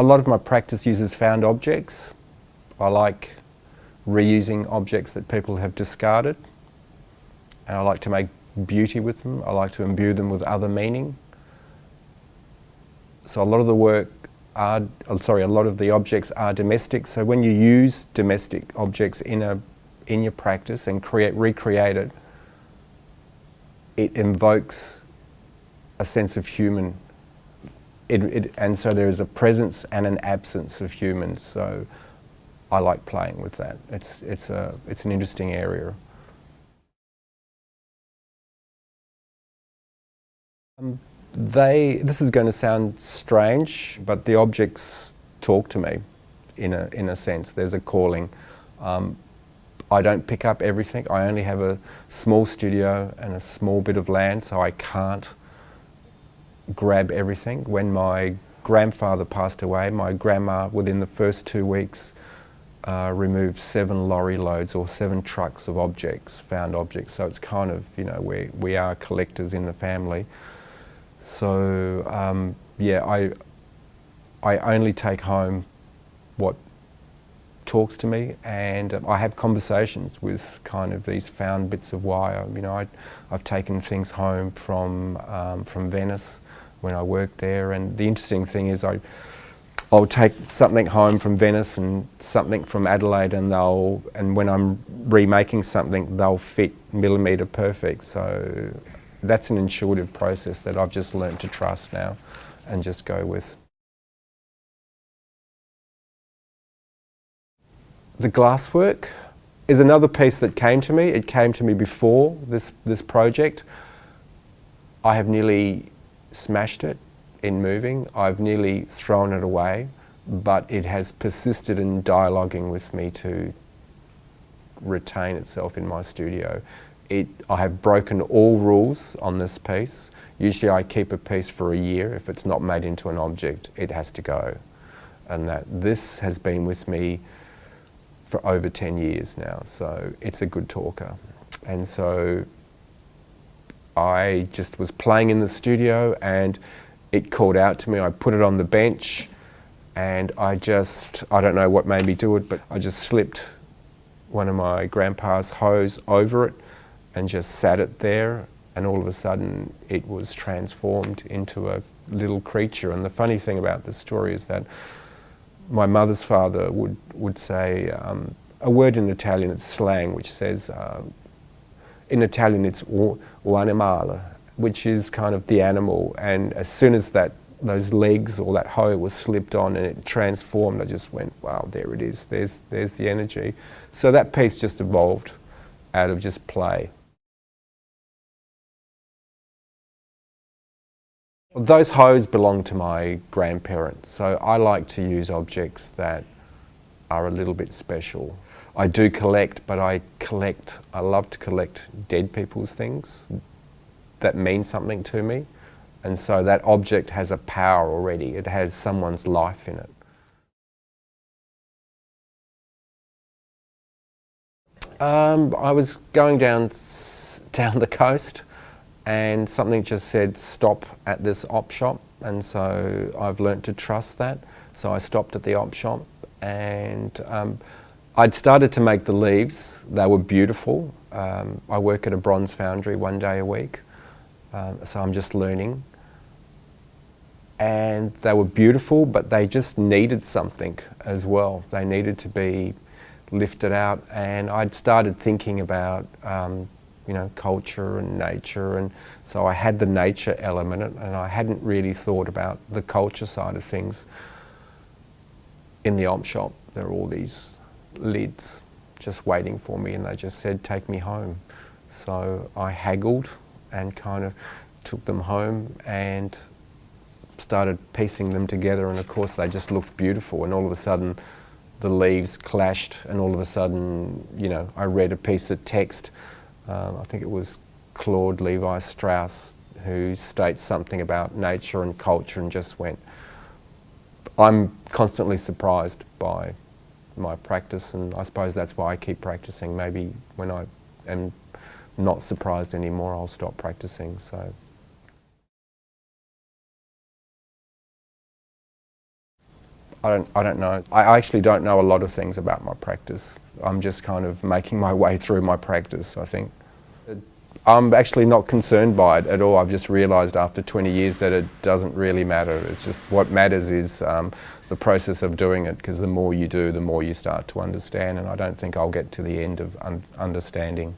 A lot of my practice uses found objects. I like reusing objects that people have discarded, and I like to make beauty with them. I like to imbue them with other meaning. So a lot of the work a lot of the objects are domestic. So when you use domestic objects in your practice and recreate it, it invokes a sense of human. And so there is a presence and an absence of humans. So I like playing with that. It's an interesting area. This is going to sound strange, but the objects talk to me in a sense. There's a calling. I don't pick up everything. I only have a small studio and a small bit of land, so I can't grab everything. When my grandfather passed away, my grandma, within the first 2 weeks, removed 7 lorry loads or 7 trucks of objects, found objects. So it's kind of, you know, we are collectors in the family. So yeah, I only take home what talks to me, and I have conversations with kind of these found bits of wire. You know, I've taken things home from Venice when I worked there, and the interesting thing is I'll take something home from Venice and something from Adelaide, and when I'm remaking something, they'll fit millimetre perfect. So that's an intuitive process that I've just learnt to trust now and just go with. The glasswork is another piece that came to me. It came to me before this project. I have nearly smashed it in moving. I've nearly thrown it away, but it has persisted in dialoguing with me to retain itself in my studio. I have broken all rules on this piece. Usually I keep a piece for a year. If it's not made into an object, it has to go. And this has been with me for over 10 years now, so it's a good talker. And so I just was playing in the studio and it called out to me. I put it on the bench and I don't know what made me do it, but I just slipped one of my grandpa's hose over it and just sat it there, and all of a sudden it was transformed into a little creature. And the funny thing about this story is that my mother's father would say a word in Italian, it's slang, which says, in Italian it's o animale, which is kind of the animal. And as soon as those legs or that hoe was slipped on and it transformed, I just went, wow, there it is, there's the energy. So that piece just evolved out of just play. Those hoes belong to my grandparents, so I like to use objects that are a little bit special. I do collect, but I love to collect dead people's things that mean something to me, and so that object has a power already. It has someone's life in it. I was going down the coast, and something just said stop at this op shop, and so I've learnt to trust that. So I stopped at the op shop, and I'd started to make the leaves. They were beautiful. I work at a bronze foundry 1 day a week, so I'm just learning. And they were beautiful, but they just needed something as well. They needed to be lifted out, and I'd started thinking about you know, culture and nature, and so I had the nature element, and I hadn't really thought about the culture side of things. In the op shop, there are all these lids just waiting for me, and they just said, take me home. So I haggled and kind of took them home and started piecing them together, and of course they just looked beautiful, and all of a sudden the leaves clashed, and all of a sudden, you know, I read a piece of text. I think it was Claude Levi-Strauss, who states something about nature and culture, and just went, I'm constantly surprised by my practice, and I suppose that's why I keep practicing. Maybe when I am not surprised anymore, I'll stop practicing. So I don't know. I actually don't know a lot of things about my practice. I'm just kind of making my way through my practice, I think. I'm actually not concerned by it at all. I've just realised after 20 years that it doesn't really matter. It's just what matters is the process of doing it, because the more you do, the more you start to understand, and I don't think I'll get to the end of understanding.